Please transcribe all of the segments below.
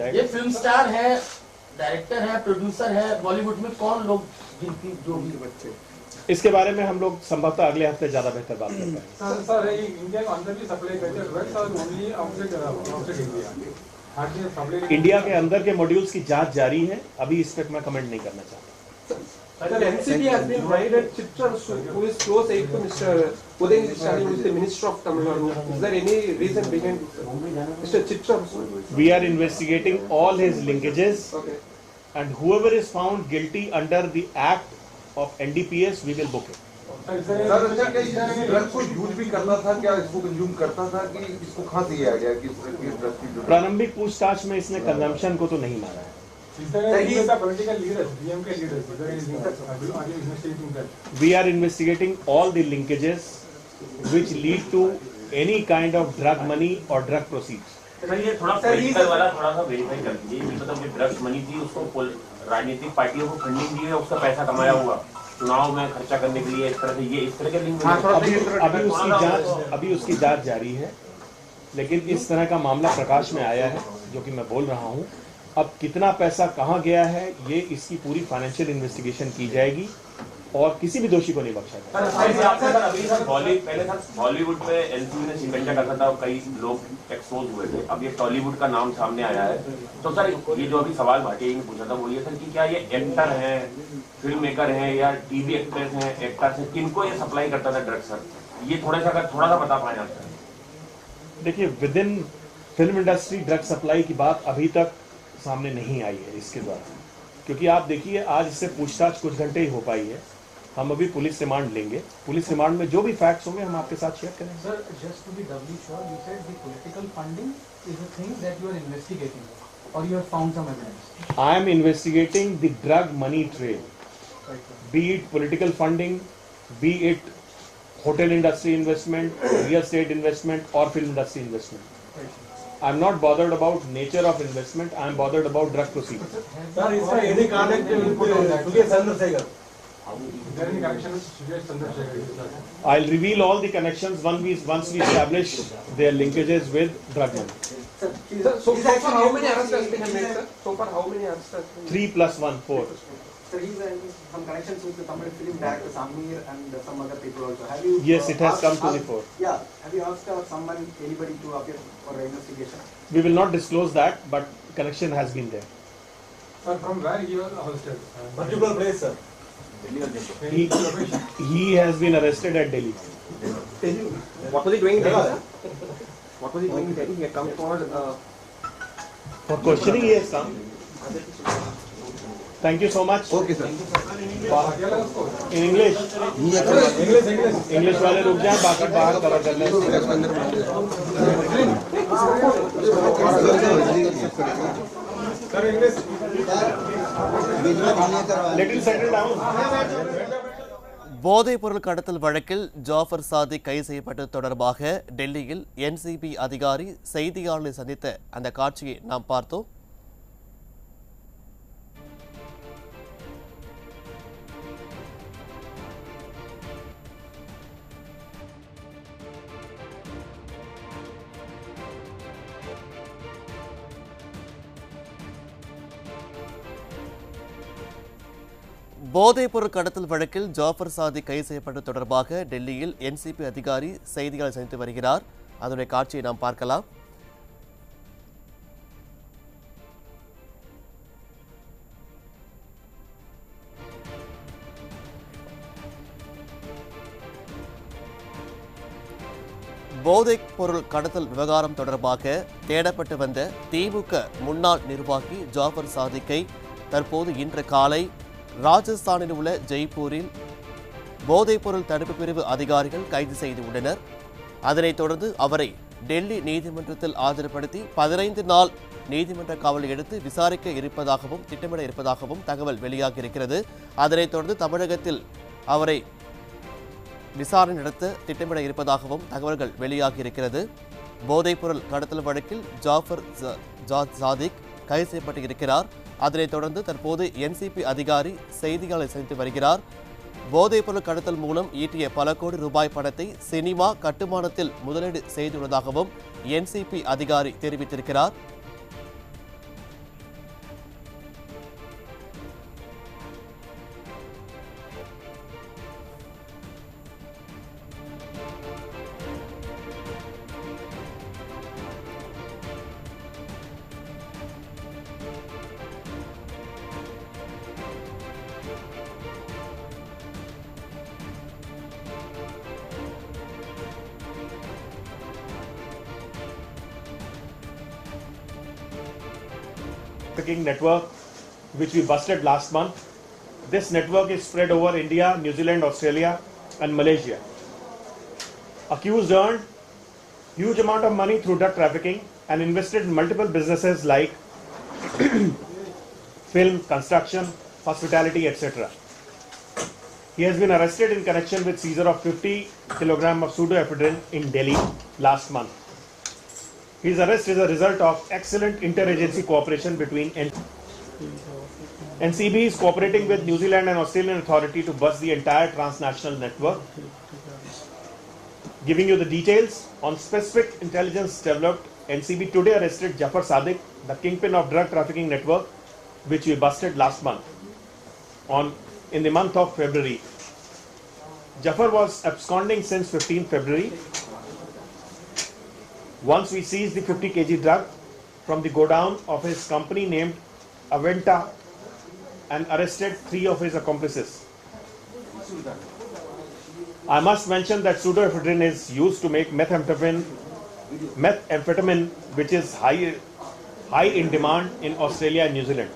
जाएगा। ये film star है, डायरेक्टर है, प्रोड्यूसर है, बॉलीवुड में कौन लोग जिनकी जो भी बच्चे, इसके बारे में हम लोग संभवतः अगले हफ्ते ज्यादा बेहतर बात कर पाएंगे। सर इंडिया के अंदर भी सप्लाई करते ड्रग्स और ओनली आउटसाइड इंडिया, इंडिया के अंदर के मॉड्यूल्स की जांच जारी है, अभी इस पर मैं कमेंट नहीं करना चाहता। Sir, NCB has been tried at Chitra, who is close aide to Mr. Udayanidhi Stalin, who is the Minister of Tamil Nadu. Is there any reason behind this, sir? Mr. Chitra. We are investigating all his linkages, Okay. and whoever is found guilty under the act of NDPS, we will book it. Sir अच्छा क्या इस drug को use भी करना था, क्या इसको consume करता था कि इसको खा दिया गया कि इस ड्रग की प्रारंभिक पूछताछ में इसने कंजम्पशन को तो नहीं माना है। We are investigating all the linkages which lead to any kind of drug money or drug proceeds. Sir ये थोड़ा पॉलिटिकल वाला थोड़ा सा वेरीफाई कर दीजिए, मतलब जो ड्रग्स मनी थी उसको राजनीतिक पार्टियों को फंडिंग दी है, उसका पैसा कमाया हुआ चुनाव में खर्चा करने के लिए, इस तरह से ये इस तरह के लिंक अभी उसकी जांच जारी है, लेकिन इस तरह का मामला प्रकाश में आया है जो कि मैं बोल रहा हूँ। अब कितना पैसा कहाँ गया है ये इसकी पूरी फाइनेंशियल इन्वेस्टिगेशन की जाएगी और किसी भी दोषी को नहीं बख्शा जाएगा। पहले बॉलीवुड में एनसीबी ने शिकंजा कसा था, कई लोग एक्सपोज हुए थे, अब ये टॉलीवुड का नाम सामने आया है। तो सर ये जो अभी सवाल भाटिया ने पूछा था वो ये था कि क्या ये एक्टर हैं, फिल्म मेकर हैं या टीवी एक्ट्रेस हैं, एक्टर्स हैं, किनको ये सप्लाई करता था ड्रग्स? सर ये थोड़ा सा बता पाए आप? देखिए, with in film industry drug supply की बात अभी तक सामने नहीं आई है इसके द्वारा, क्योंकि आप देखिए आज इससे पूछताछ कुछ घंटे ही हो पाई है। हम अभी पुलिस रिमांड लेंगे, पुलिस रिमांड में जो भी फैक्ट्स होंगे हम आपके साथ शेयर करेंगे। Sir, just to be doubly sure, you said the political funding is a thing that you are investigating, or you have found some evidence. I am investigating the drug money trail, be it political funding, be it hotel industry investment, real estate investment, or film industry investment. I am not bothered about nature of investment. I am bothered about drug proceeds. Sir, is there any connect to Chandrasekhar? Is there any connection with Suresh Chandrasekhar? I'll reveal all the connections once we establish their linkages with drug money. Sir, so far how many arrests has been made, sir? So far how many arrests has been made? 3 + 1 4. Sir, he's some connections with the Tamil film director Samir and some other people also. Have you? Yes, it has come to the fore. Yeah. Have you asked anybody to appear for the investigation? We will not disclose that, but connection has been there. Sir, from where he was arrested? particular place, sir. He has been arrested at Delhi. What was he doing there, sir? What was he doing there? He had come For questioning, he has come. Thank you so much. Okay sir. In English. English वाले रुक जाएं, बाकी बाहर cover कर लें। Little settle down. போதைப் பொருள் கடத்தல் வழக்கில் ஜாஃபர் சாதிக் கைது செய்யப்பட்டது தொடர்பாக டெல்லியில் என்சிபி அதிகாரி செய்தியாளர்களை சந்தித்த அந்த காட்சியை நாம் பார்த்தோம். போதைப் பொருள் கடத்தல் வழக்கில் ஜாஃபர் சாதிக் கைது செய்யப்பட்டது தொடர்பாக டெல்லியில் என்சிபி அதிகாரி செய்தியாளர் சந்தித்து வருகிறார். அதனுடைய காட்சியை நாம் பார்க்கலாம். போதைப் பொருள் கடத்தல் விவகாரம் தொடர்பாக தேடப்பட்டு வந்த திமுக முன்னாள் நிர்வாகி ஜாஃபர் சாதிக்கை தற்போது இன்று காலை ராஜஸ்தானில் உள்ள ஜெய்ப்பூரில் போதைப்பொருள் தடுப்பு பிரிவு அதிகாரிகள் கைது செய்துள்ளனர். அதனைத் தொடர்ந்து அவரை டெல்லி நீதிமன்றத்தில் ஆஜர்படுத்தி 15 நாள் நீதிமன்ற காவலில் எடுத்து விசாரிக்க இருப்பதாகவும் திட்டமிட இருப்பதாகவும் தகவல் வெளியாகியிருக்கிறது. அதனைத் தொடர்ந்து தமிழகத்தில் அவரை விசாரணை நடத்த திட்டமிட இருப்பதாகவும் தகவல்கள் வெளியாகியிருக்கிறது. போதைப்பொருள் கடத்தல் வழக்கில் ஜாஃபர் சாதிக் கைது செய்யப்பட்டு இருக்கிறார். அதனைத் தொடர்ந்து தற்போது என்சிபி அதிகாரி செய்தியாளரை சந்தித்து வருகிறார். போதைப்பொருள் கடத்தல் மூலம் ஈட்டிய பல கோடி ரூபாய் பணத்தை சினிமா கட்டுமானத்தில் முதலீடு செய்துள்ளதாகவும் என்சிபி அதிகாரி தெரிவித்திருக்கிறார். trafficking network, which we busted last month. This network is spread over India, New Zealand, Australia, and Malaysia. Accused earned huge amount of money through drug trafficking and invested in multiple businesses like film, construction, hospitality, etc. He has been arrested in connection with seizure of 50 kg of pseudoephedrine in Delhi last month. His arrest is a result of excellent interagency cooperation between NCB is cooperating with New Zealand and Australian authority to bust the entire transnational network. Giving you the details, on specific intelligence developed, NCB today arrested Jafar Sadiq, the kingpin of drug trafficking network, which we busted last month, in the month of February. Jafar was absconding since 15 February. Once we seized the 50 kg drug from the godown of his company named Aventa and arrested 3 of his accomplices. I must mention that pseudoephedrine is used to make methamphetamine, which is high in demand in Australia and New Zealand.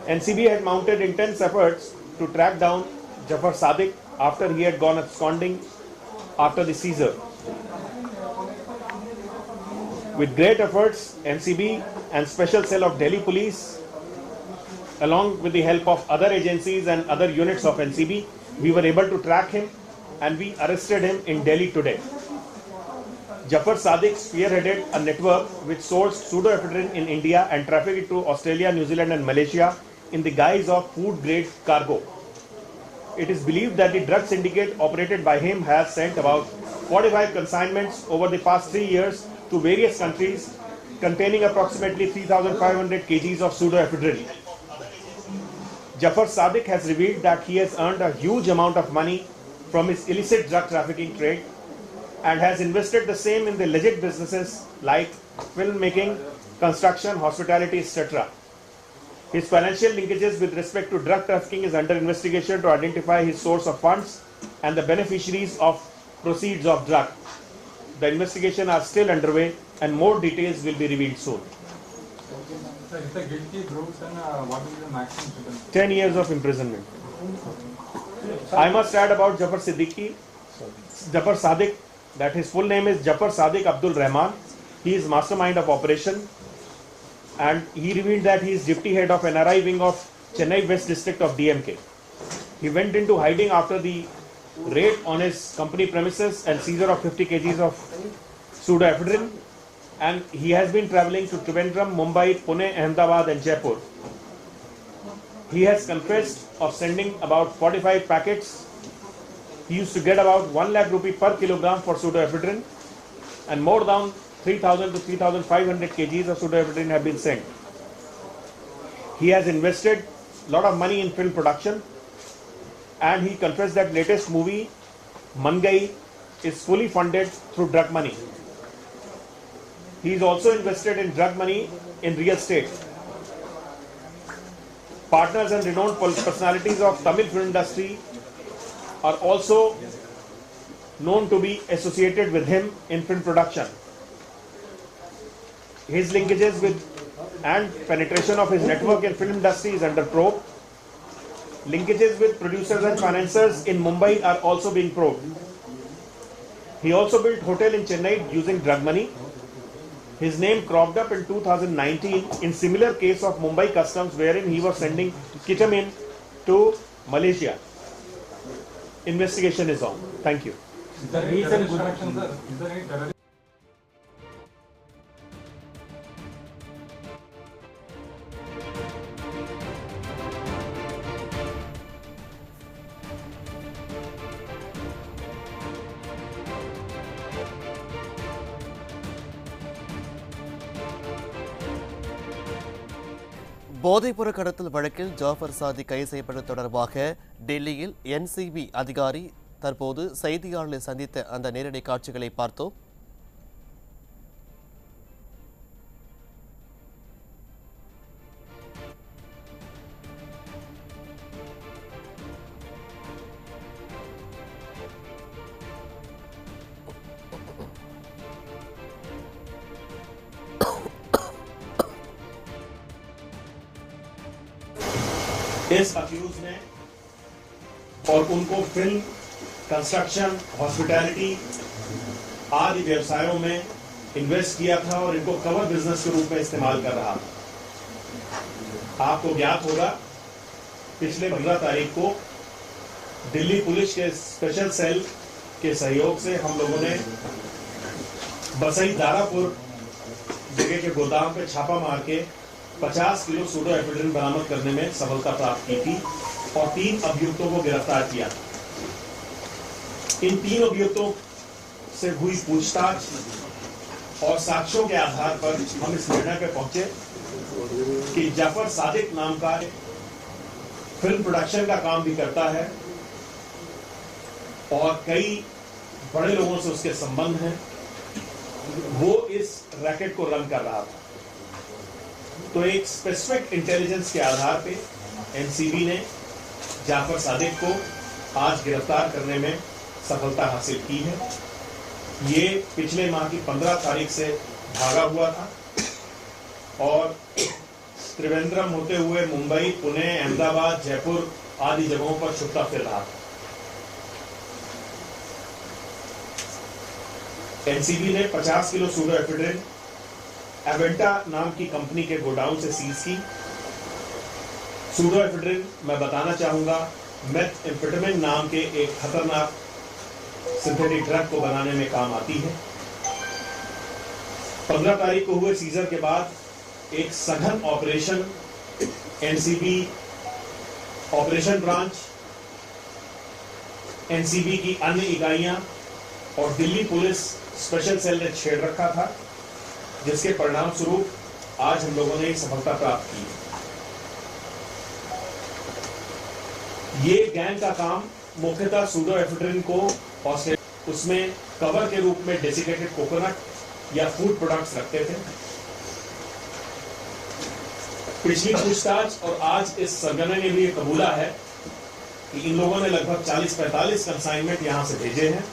NCB had mounted intense efforts to track down Jafar Sadiq after he had gone absconding after the seizure. With great efforts, NCB and Special Cell of Delhi Police, along with the help of other agencies and other units of NCB, we were able to track him and we arrested him in Delhi today. Jafar Sadiq spearheaded a network which sourced pseudoephedrine in India and trafficked it to Australia, New Zealand and Malaysia in the guise of food-grade cargo. It is believed that the drug syndicate operated by him has sent about 45 consignments over the past 3 years to various countries containing approximately 3,500 kgs of pseudoephedrine. Jafar Sadiq has revealed that he has earned a huge amount of money from his illicit drug trafficking trade and has invested the same in the legit businesses like filmmaking, construction, hospitality, etc. His financial linkages with respect to drug trafficking is under investigation to identify his source of funds and the beneficiaries of proceeds of drug. The investigation are still underway and more details will be revealed soon. Sir, if the guilty proves, then what will be the maximum sentence? 10 years of imprisonment. I must add about Jafar Sadiq, that his full name is Jafar Sadiq Abdul Rahman. He is mastermind of operation and he revealed that he is deputy head of NRI wing of Chennai West district of DMK. He went into hiding after the raid on his company premises and seizure of 50 kgs of pseudoephedrine, and he has been travelling to Trivandrum, Mumbai, Pune, Ahmedabad and Jaipur. He has confessed of sending about 45 packets. He used to get about 1 lakh rupee per kilogram for pseudoephedrine and more than 3,000 to 3,500 kgs of pseudoephedrine have been sent. He has invested a lot of money in film production and he confessed that latest movie Mangai is fully funded through drug money. He is also invested in drug money in real estate. Partners and renowned personalities of Tamil film industry are also known to be associated with him in film production. His linkages with and penetration of his network in film industry is under probe. Linkages with producers and financiers in Mumbai are also being probed. He also built hotel in Chennai using drug money. His name cropped up in 2019 in similar case of Mumbai Customs wherein he was sending ketamine to Malaysia. Investigation is on. Thank you. Is there any terrorist connection, sir? Is there any terrorist? போதைப்பொருள் கடத்தல் வழக்கில் ஜாஃபர் சாதிக் கைது செய்யப்பட்டது தொடர்பாக டெல்லியில் NCB அதிகாரி தற்போது செய்தியாளர்களை சந்தித்த அந்த நேரடி காட்சிகளை பார்த்தோம். इस अक्यूज ने और उनको फिल्म, कंस्ट्रक्शन, हॉस्पिटैलिटी आदि व्यवसायों में इन्वेस्ट किया था और इनको कवर बिजनेस के रूप में इस्तेमाल कर रहा था। आपको ज्ञात होगा पिछले 15 तारीख को दिल्ली पुलिस के स्पेशल सेल के सहयोग से हम लोगों ने बसई दारापुर जगह के गोदाम पे छापा मार के 50 किलो सूडोएफेड्रिन बरामद करने में सफलता प्राप्त की थी और 3 अभियुक्तों को गिरफ्तार किया था। इन 3 अभियुक्तों से हुई पूछताछ और साक्ष्यों के आधार पर हम इस निर्णय पे पहुंचे कि जाफर सादिक नाम का फिल्म प्रोडक्शन का काम भी करता है और कई बड़े लोगों से उसके संबंध हैं, वो इस रैकेट को रन कर रहा था। तो एक स्पेसिफिक इंटेलिजेंस के आधार पे एनसीबी ने जाफर सादिक को आज गिरफ्तार करने में सफलता हासिल की है। ये पिछले माह की 15 तारीख से भागा हुआ था और त्रिवेंद्रम होते हुए मुंबई, पुणे, अहमदाबाद, जयपुर आदि जगहों पर छुपता फिर रहा था। एनसीबी ने 50 किलो सूडोएफेड्रिन एवेंटा नाम की कंपनी के गोडाउन से सीज की। सूडोएफेड्रिन मैं बताना चाहूंगा मेथएम्फेटामिन नाम के एक खतरनाक सिंथेटिक ड्रग को बनाने में काम आती है। 15 तारीख को हुए सीजर के बाद एक सघन operation NCB operation branch, NCB की अन्य इकाइयां और दिल्ली पुलिस स्पेशल सेल ने छेड़ रखा था, जिसके परिणाम स्वरूप आज हम लोगों ने सफलता प्राप्त की। ये गैंग का काम मुख्यतः सूडोएफेड्रिन को उसमें कवर के रूप में डेसिकेटेड कोकोनट या फूड प्रोडक्ट्स रखते थे। पिछली पूछताछ और आज इस सरगने ने भी ये कबूला है कि इन लोगों ने लगभग 40-45 कंसाइनमेंट यहां से भेजे हैं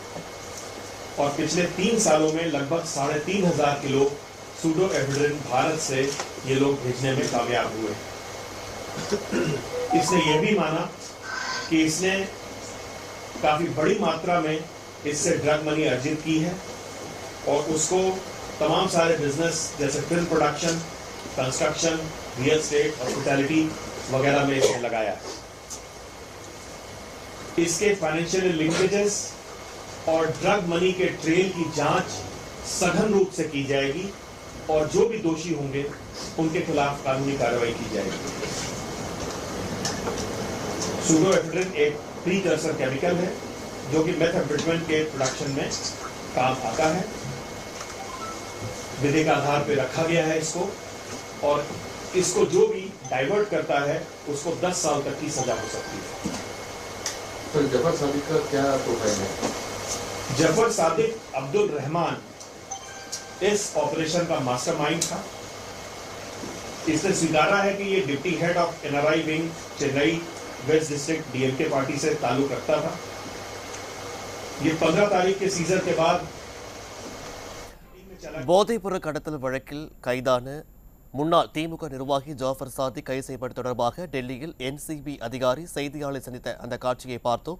और पिछले 3 सालों में लगभग 3,500 किलो सूडोएफेड्रिन भारत से ये लोग भेजने में कामयाब हुए। इसने ये भी माना कि इसने काफी बड़ी मात्रा में इससे ड्रग मनी अर्जित की है और उसको तमाम सारे बिजनेस जैसे film production, construction, real estate, hospitality वगैरह में इसने लगाया है। इसके फाइनेंशियल लिंकेजेस और ड्रग मनी के ट्रेल की जांच सघन रूप से की जाएगी और जो भी दोषी होंगे उनके खिलाफ कानूनी कार्रवाई की जाएगी। सूडोएफेड्रिन एक प्रीकर्सर केमिकल है जो कि मेथएम्फेटामिन के प्रोडक्शन में काम आता है। विधिक आधार पर रखा गया है इसको और इसको जो भी डाइवर्ट करता है उसको 10 साल तक की सजा हो सकती है। तो जफर सादिक का क्या प्रोफाइल है? जफर सादिक अब्दुल रहमान इस ऑपरेशन का मास्टरमाइंड था। इसने स्वीकारा है कि ये deputy head of NRI wing Chennai waste district DMK party से ताल्लुक रखता था। ये 15 तारीख के सीजर के बाद போதைப்பொருள் கடத்தல் வழக்கில் கைதான முன்னாள் திமுக நிர்வாகி ஜாஃபர் சாதிக் கைது செய்யப்பட்டது தொடர்பாக டெல்லியில் என்சிபி அதிகாரி செய்தியாளரை சந்தித்த அந்த காட்சியை பார்த்தோம்.